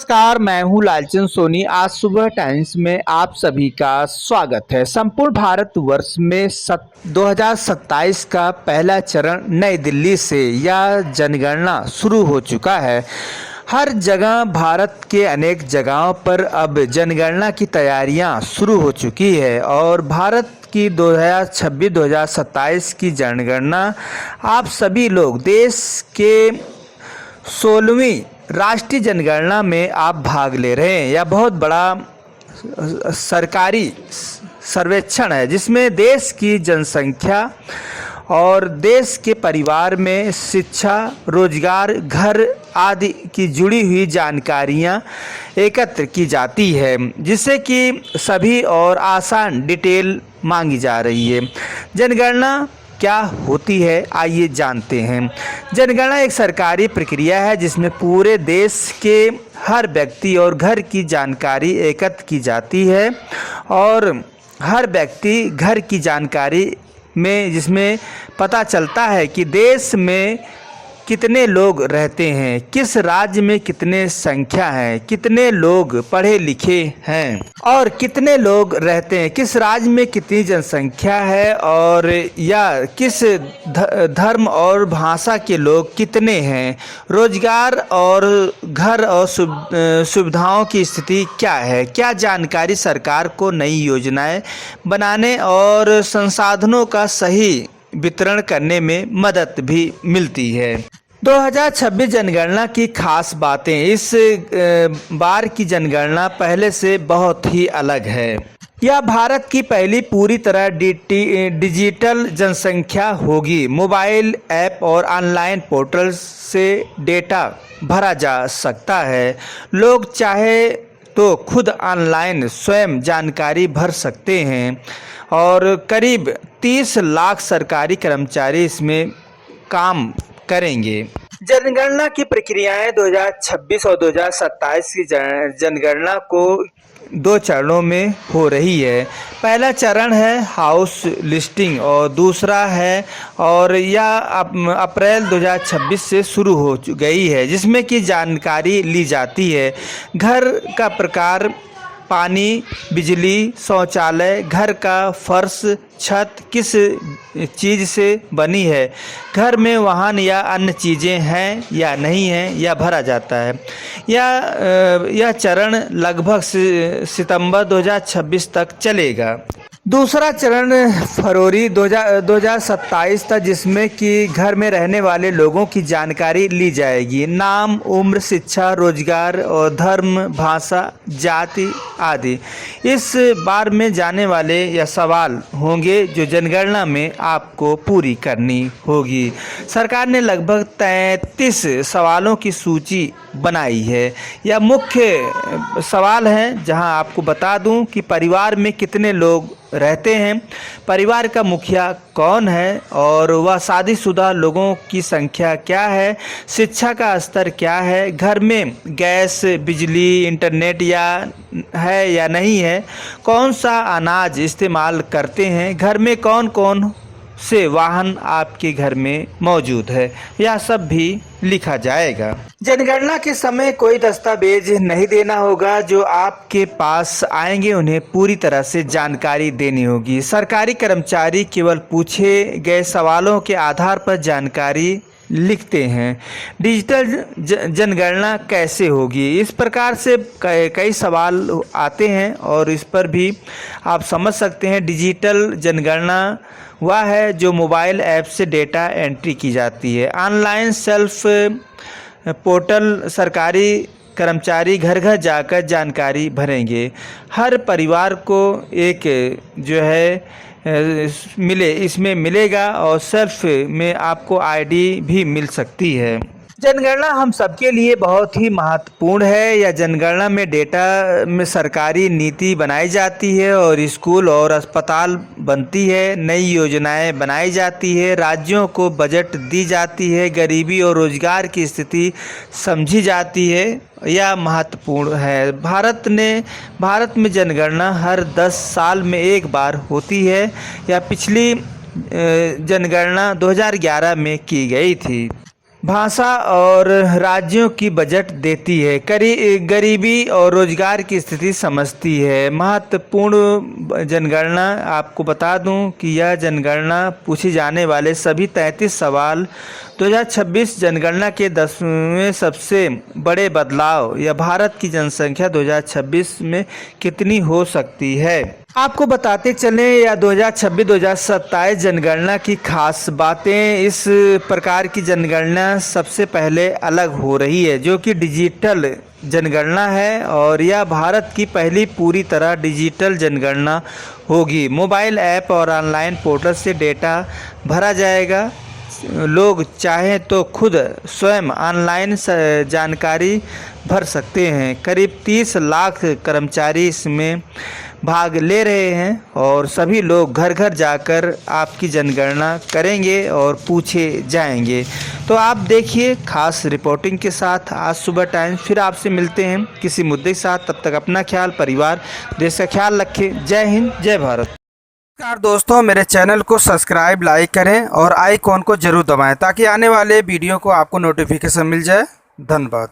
नमस्कार, मैं हूं लालचंद सोनी। आज सुबह टाइम्स में आप सभी का स्वागत है। संपूर्ण भारतवर्ष में 2027 का पहला चरण नई दिल्ली से यह जनगणना शुरू हो चुका है। हर जगह भारत के अनेक जगहों पर अब जनगणना की तैयारियां शुरू हो चुकी है और भारत की 2026-2027 की जनगणना आप सभी लोग देश के 16वीं राष्ट्रीय जनगणना में आप भाग ले रहे हैं। यह बहुत बड़ा सरकारी सर्वेक्षण है जिसमें देश की जनसंख्या और देश के परिवार में शिक्षा, रोजगार, घर आदि की जुड़ी हुई जानकारियां एकत्र की जाती है, जिससे कि सभी और आसान डिटेल मांगी जा रही है। जनगणना क्या होती है, आइए जानते हैं। जनगणना एक सरकारी प्रक्रिया है जिसमें पूरे देश के हर व्यक्ति और घर की जानकारी एकत्र की जाती है और हर व्यक्ति घर की जानकारी में जिसमें पता चलता है कि देश में कितने लोग रहते हैं, किस राज्य में कितने संख्या है, कितने लोग पढ़े लिखे हैं और कितने लोग रहते हैं, किस राज्य में कितनी जनसंख्या है और या किस धर्म और भाषा के लोग कितने हैं, रोजगार और घर और सुविधाओं की स्थिति क्या है, क्या जानकारी सरकार को नई योजनाएं बनाने और संसाधनों का सही वितरण करने में मदद भी मिलती है। 2026 जनगणना की खास बातें। इस बार की जनगणना पहले से बहुत ही अलग है। यह भारत की पहली पूरी तरह डिजिटल जनसंख्या होगी। मोबाइल ऐप और ऑनलाइन पोर्टल से डेटा भरा जा सकता है। लोग चाहे तो खुद ऑनलाइन स्वयं जानकारी भर सकते हैं और करीब 30 लाख सरकारी कर्मचारी इसमें काम करेंगे। जनगणना की प्रक्रियाएं 2026 और 2027 की जनगणना को 2 चरणों में हो रही है। पहला चरण है हाउस लिस्टिंग और दूसरा है और यह अप्रैल 2026 से शुरू हो गई है, जिसमें कि जानकारी ली जाती है। घर का प्रकार, पानी, बिजली, शौचालय, घर का फर्श, छत किस चीज़ से बनी है, घर में वाहन या अन्य चीज़ें हैं या नहीं हैं, यह भरा जाता है। यह चरण लगभग सितंबर 2026 तक चलेगा। दूसरा चरण फरवरी 2027 तक, जिसमें कि घर में रहने वाले लोगों की जानकारी ली जाएगी। नाम, उम्र, शिक्षा, रोजगार और धर्म, भाषा, जाति आदि। इस बार में जाने वाले यह सवाल होंगे जो जनगणना में आपको पूरी करनी होगी। सरकार ने लगभग 33 सवालों की सूची बनाई है। यह मुख्य सवाल हैं, जहां आपको बता दूं कि परिवार में कितने लोग रहते हैं, परिवार का मुखिया कौन है और वह शादीशुदा लोगों की संख्या क्या है, शिक्षा का स्तर क्या है, घर में गैस, बिजली, इंटरनेट है या नहीं है, कौन सा अनाज इस्तेमाल करते हैं, घर में कौन कौन से वाहन आपके घर में मौजूद है, यह सब भी लिखा जाएगा। जनगणना के समय कोई दस्तावेज नहीं देना होगा। जो आपके पास आएंगे उन्हें पूरी तरह से जानकारी देनी होगी। सरकारी कर्मचारी केवल पूछे गए सवालों के आधार पर जानकारी लिखते हैं। डिजिटल जनगणना कैसे होगी, इस प्रकार से कई सवाल आते हैं और इस पर भी आप समझ सकते हैं। डिजिटल जनगणना वह है जो मोबाइल ऐप से डेटा एंट्री की जाती है। ऑनलाइन सेल्फ पोर्टल, सरकारी कर्मचारी घर घर जाकर जानकारी भरेंगे। हर परिवार को एक जो है इसमें मिलेगा और सेल्फ में आपको आईडी भी मिल सकती है। जनगणना हम सबके लिए बहुत ही महत्वपूर्ण है। या जनगणना में डेटा में सरकारी नीति बनाई जाती है और स्कूल और अस्पताल बनती है, नई योजनाएं बनाई जाती है, राज्यों को बजट दी जाती है, गरीबी और रोजगार की स्थिति समझी जाती है। यह महत्वपूर्ण है। भारत में जनगणना हर 10 साल में एक बार होती है। यह पिछली जनगणना 2011 में की गई थी। भाषा और राज्यों की बजट देती है, गरीबी और रोजगार की स्थिति समझती है। महत्वपूर्ण जनगणना, आपको बता दूं कि यह जनगणना पूछे जाने वाले सभी 33 सवाल 2026 जनगणना के 10वें सबसे बड़े बदलाव या भारत की जनसंख्या 2026 में कितनी हो सकती है। आपको बताते चलें या 2026-2027 जनगणना की खास बातें। इस प्रकार की जनगणना सबसे पहले अलग हो रही है, जो कि डिजिटल जनगणना है और यह भारत की पहली पूरी तरह डिजिटल जनगणना होगी। मोबाइल ऐप और ऑनलाइन पोर्टल से डेटा भरा जाएगा। लोग चाहें तो खुद स्वयं ऑनलाइन जानकारी भर सकते हैं। करीब 30 लाख कर्मचारी इसमें भाग ले रहे हैं और सभी लोग घर घर जाकर आपकी जनगणना करेंगे और पूछे जाएंगे। तो आप देखिए खास रिपोर्टिंग के साथ आज सुबह टाइम्स। फिर आपसे मिलते हैं किसी मुद्दे के साथ। तब तक अपना ख्याल, परिवार, देश का ख्याल रखें। जय हिंद, जय भारत। नमस्कार दोस्तों, मेरे चैनल को सब्सक्राइब, लाइक करें और आइकॉन को जरूर दबाएं ताकि आने वाले वीडियो को आपको नोटिफिकेशन मिल जाए। धन्यवाद।